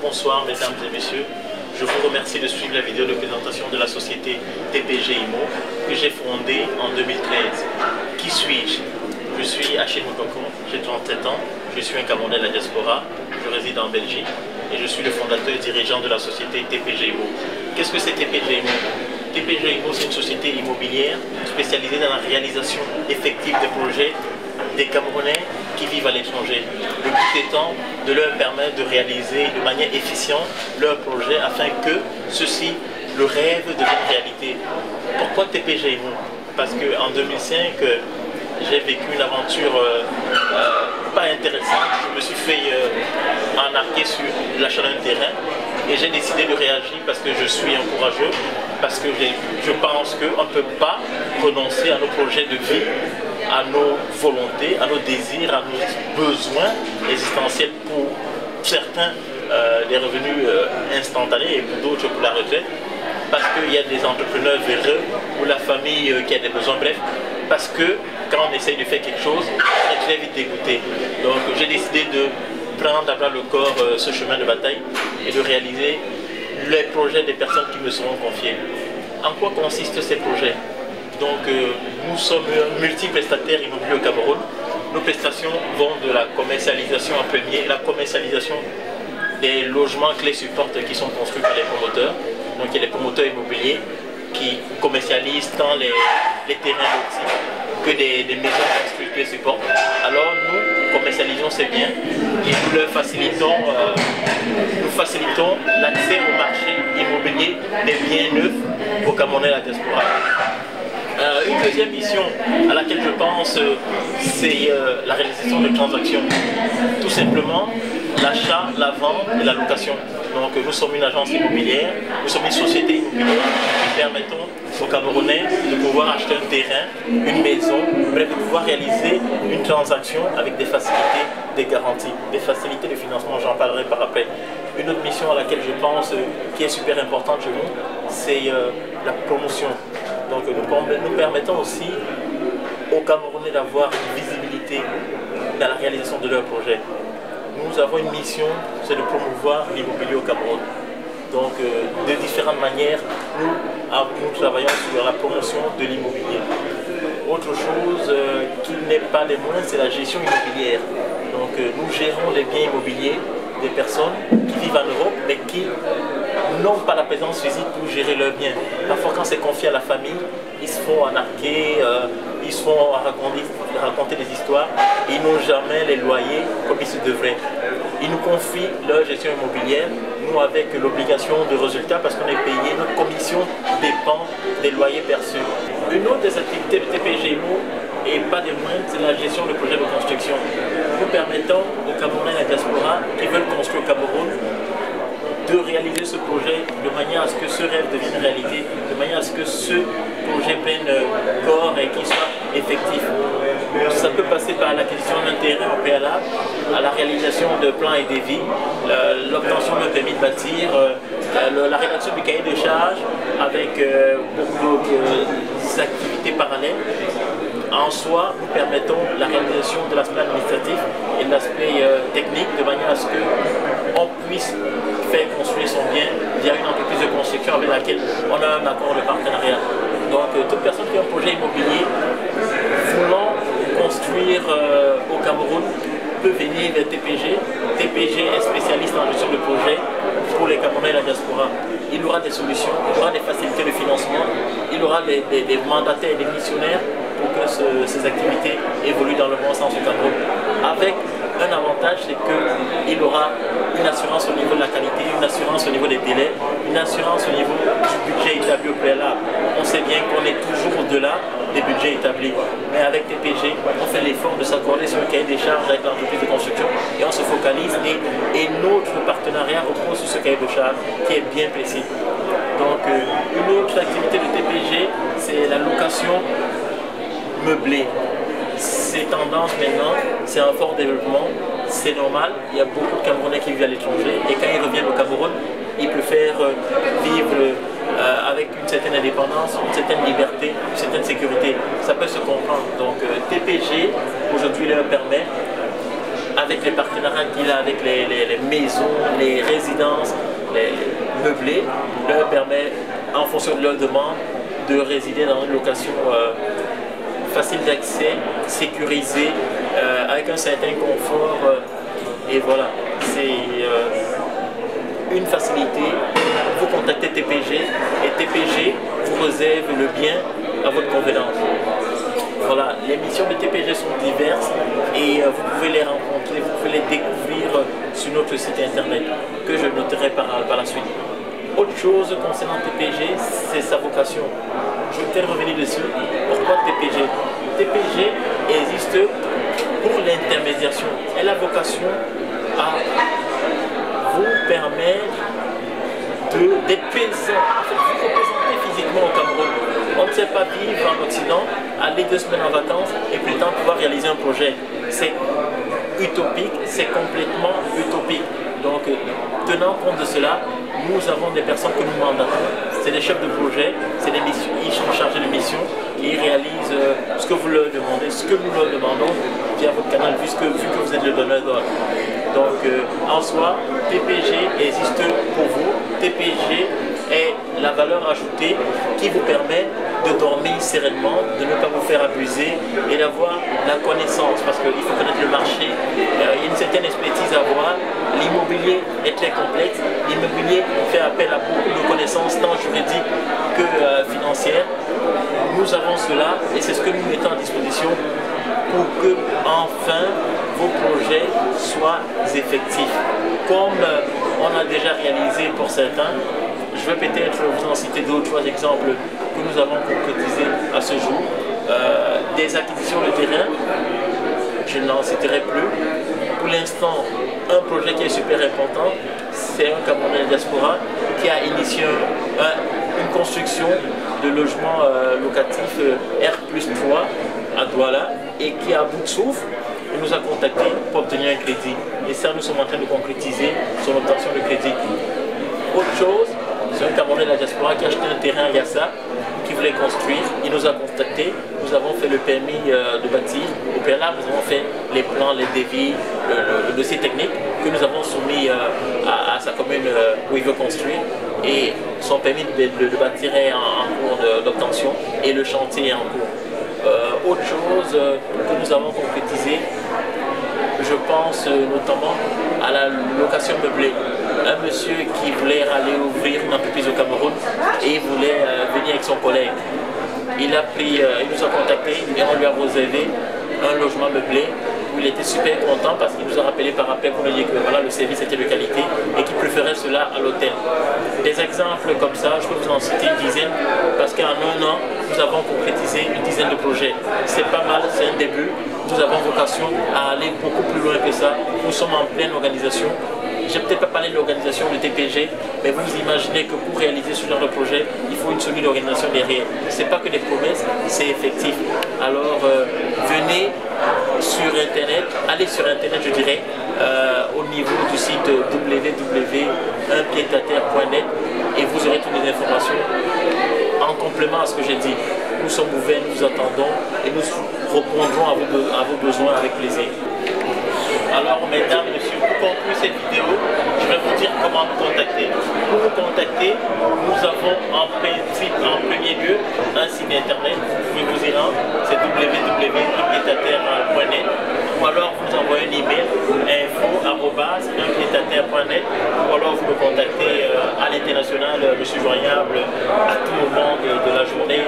bonsoir mesdames et messieurs. Je vous remercie de suivre la vidéo de présentation de la société TPG IMO que j'ai fondée en 2013. Qui suis-je? Je suis Achille Moukoko, j'ai 37 ans, je suis un Camerounais de la diaspora, je réside en Belgique et je suis le fondateur et dirigeant de la société TPG IMO. Qu'est-ce que c'est TPG IMO? TPG IMO, c'est une société immobilière spécialisée dans la réalisation effective des projets des Camerounais qui vivent à l'étranger. Le but étant de leur permettre de réaliser de manière efficiente leurs projets afin que ceux-ci, le rêve, devienne réalité. Pourquoi TPG IMO? Parce qu'en 2005, j'ai vécu une aventure pas intéressante. Je me suis fait embarquer sur l'achat d'un terrain et j'ai décidé de réagir parce que je suis un courageux, parce que je pense qu'on ne peut pas renoncer à nos projets de vie, à nos volontés, à nos désirs, à nos besoins existentiels pour certains des revenus instantanés et pour d'autres pour la retraite, parce qu'il y a des entrepreneurs véreux ou la famille qui a des besoins, bref, parce que quand on essaye de faire quelque chose, on est très vite dégoûté. Donc j'ai décidé de prendre à bras le corps ce chemin de bataille et de réaliser les projets des personnes qui me seront confiées. En quoi consistent ces projets? Donc nous sommes multi-prestataires immobiliers au Cameroun. Nos prestations vont de la commercialisation en premier, la commercialisation des logements clés supports qui sont construits par les promoteurs. Donc il y a les promoteurs immobiliers qui commercialisent tant les terrains lotis que des maisons construites clés supports. Alors nous commercialisons ces biens et nous leur facilitons, l'accès au marché immobilier des biens neufs au Cameroun et à la diaspora. Une deuxième mission à laquelle je pense, c'est la réalisation de transactions. Tout simplement, l'achat, la vente et la location. Donc nous sommes une agence immobilière, nous sommes une société immobilière qui permettons aux Camerounais de pouvoir acheter un terrain, une maison, bref, de pouvoir réaliser une transaction avec des facilités, des garanties, des facilités de financement, j'en parlerai par après. Une autre mission à laquelle je pense qui est super importante chez nous, c'est la promotion. Donc nous permettons aussi aux Camerounais d'avoir une visibilité dans la réalisation de leurs projets. Nous avons une mission, c'est de promouvoir l'immobilier au Cameroun. Donc de différentes manières, nous travaillons sur la promotion de l'immobilier. Autre chose qui n'est pas des moindres, c'est la gestion immobilière. Donc nous gérons les biens immobiliers des personnes qui vivent en Europe mais qui n'ont pas la présence physique pour gérer leurs biens. Parfois quand c'est confié à la famille, ils se font arnaquer, ils se font raconter des histoires, ils n'ont jamais les loyers comme ils se devraient. Ils nous confient leur gestion immobilière, nous avec l'obligation de résultat parce qu'on est payé, notre commission dépend des loyers perçus. Une autre des activités de TPG IMO, et pas des moindres, c'est la gestion de projets de construction. Nous permettons aux Camerounais et à la diaspora qui veulent construire au Cameroun de réaliser ce projet de manière à ce que ce rêve devienne réalité, de manière à ce que ce projet prenne corps et qu'il soit effectif. Ça peut passer par l'acquisition d'un terrain au préalable, à la réalisation de plans et devis, l'obtention d'un permis de bâtir, la rédaction du cahier de charges avec beaucoup d'autres activités parallèles. En soi, nous permettons la réalisation de l'aspect administratif et de l'aspect technique de manière à ce qu'on puisse faire construire son bien via une entreprise de construction avec laquelle on a un accord de partenariat. Donc toute personne qui a un projet immobilier voulant construire au Cameroun peut venir vers TPG. TPG est spécialiste en gestion de projet pour les Camerounais et la diaspora. Il aura des solutions, il aura des facilités de financement, il aura des mandataires et des missionnaires pour que ces activités évoluent dans le bon sens au Cameroun. Avec un avantage, c'est qu'il aura une assurance au niveau de la qualité, une assurance au niveau des délais, une assurance au niveau du budget établi au préalable. On sait bien qu'on est toujours au-delà des budgets établis. Mais avec TPG, on fait l'effort de s'accorder sur le cahier des charges avec l'entreprise de construction et on se focalise et notre partenariat repose sur ce cahier de charges qui est bien précis. Donc une autre activité de TPG, c'est la location meublée. C'est tendance maintenant, c'est un fort développement, c'est normal, il y a beaucoup de Camerounais qui vivent à l'étranger et quand ils reviennent au Cameroun, ils préfèrent vivre avec une certaine indépendance, une certaine liberté, une certaine sécurité. Ça peut se comprendre. Donc TPG aujourd'hui leur permet, avec les partenariats qu'il a avec les maisons, les résidences, les meublés, leur permet, en fonction de leur demande, de résider dans une location facile d'accès, sécurisée, avec un certain confort. Et voilà, c'est une facilité. Vous contactez TPG et TPG vous réserve le bien à votre convenance. Voilà, les missions de TPG sont diverses et vous pouvez les rencontrer, vous pouvez les découvrir sur notre site internet que je noterai par la suite. Autre chose concernant TPG, c'est sa vocation. Je vais peut-être revenir dessus. Pourquoi TPG? TPG existe pour l'intermédiation. Elle a vocation à vous permettre d'être présent, vous représenter physiquement au Cameroun. On ne sait pas vivre en Occident, aller 2 semaines en vacances et plus tard pouvoir réaliser un projet. C'est utopique, c'est complètement utopique. Donc, tenant compte de cela, nous avons des personnes que nous mandatons, c'est des chefs de projet, c'est des missions, ils sont chargés de missions, ils réalisent ce que vous leur demandez, ce que nous leur demandons via votre canal, vu que vous êtes le donneur d'ordre. Donc, en soi, TPG existe pour vous. TPG est la valeur ajoutée qui vous permet de dormir sereinement, de ne pas vous faire abuser et d'avoir la connaissance, parce qu'il faut connaître le marché, il y a une certaine expertise à avoir. L'immobilier est très complexe, l'immobilier fait appel à beaucoup de connaissances tant juridiques que financières. Nous avons cela et c'est ce que nous mettons à disposition pour que enfin vos projets soient effectifs. Comme on a déjà réalisé pour certains, je vais peut-être vous en citer 2 ou 3 exemples que nous avons concrétisés à ce jour. Des acquisitions de terrain, je n'en citerai plus. Pour l'instant, un projet qui est super important, c'est un Camerounais de diaspora qui a initié une construction de logements locatifs R+3 à Douala et qui est à bout de souffle. Il nous a contactés pour obtenir un crédit. Et ça, nous sommes en train de concrétiser son obtention de crédit. Autre chose, c'est un Camerounais de la diaspora qui a acheté un terrain à Yassa, qui voulait construire. Il nous a contactés. Nous avons fait le permis de bâtir. Au préalable, nous avons fait les plans, les devis, le dossier technique que nous avons soumis à sa commune où il veut construire. Et son permis de bâtir est en cours d'obtention et le chantier est en cours. Autre chose que nous avons concrétisé, je pense notamment à la location meublée. Un monsieur qui voulait aller ouvrir une entreprise au Cameroun et il voulait venir avec son collègue. Il nous a contactés et on lui a réservé un logement meublé où il était super content parce qu'il nous a rappelé par appel pour nous dire que voilà, le service était de qualité et qu'il préférait cela à l'hôtel. Des exemples comme ça, je peux vous en citer une dizaine parce qu'en un an, nous avons concrétisé une dizaine de projets. C'est pas mal, c'est un début. Nous avons vocation à aller beaucoup plus loin que ça. Nous sommes en pleine organisation. Je n'ai peut-être pas parlé de l'organisation de TPG, mais vous imaginez que pour réaliser ce genre de projet, il faut une solide organisation derrière. Ce n'est pas que des promesses, c'est effectif. Alors, venez sur Internet, allez sur Internet, je dirais, au niveau du site www.unpiedataterre.net et vous aurez toutes les informations en complément à ce que j'ai dit. Nous sommes ouverts, nous attendons et nous répondrons à vos besoins avec plaisir. Alors, mesdames, messieurs, pour conclure cette vidéo, je vais vous dire comment nous contacter. Pour vous contacter, nous avons en premier lieu un site internet, vous pouvez vous y rendre, c'est www.unpiedataterre.net ou alors vous envoyez un email info@unpiedataterre.net ou alors vous me contactez à l'international, je suis joignable à tout moment de la journée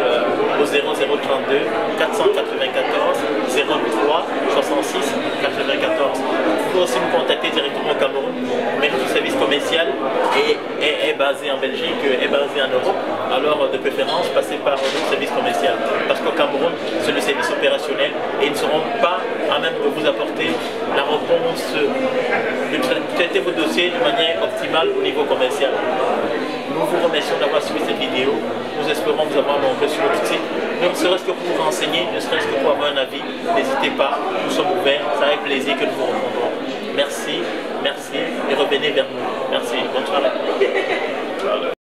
au 0032 494 03 66 94. Vous pouvez aussi nous contacter directement au Cameroun, mais notre service commercial est basé en Belgique, est basé en Europe, alors de préférence passez par notre service commercial, parce qu'au Cameroun c'est le service opérationnel et ils ne seront pas à même de vous apporter la réponse, de traiter vos dossiers de manière optimale au niveau commercial. Nous vous remercions d'avoir suivi cette vidéo, nous espérons vous avoir montré sur notre site, ne serait-ce que pour vous renseigner, ne serait-ce que pour avoir un avis, n'hésitez pas, nous sommes ouverts, c'est avec plaisir que nous vous répondrons. Merci, merci et revenez vers nous. Merci, bonne soirée.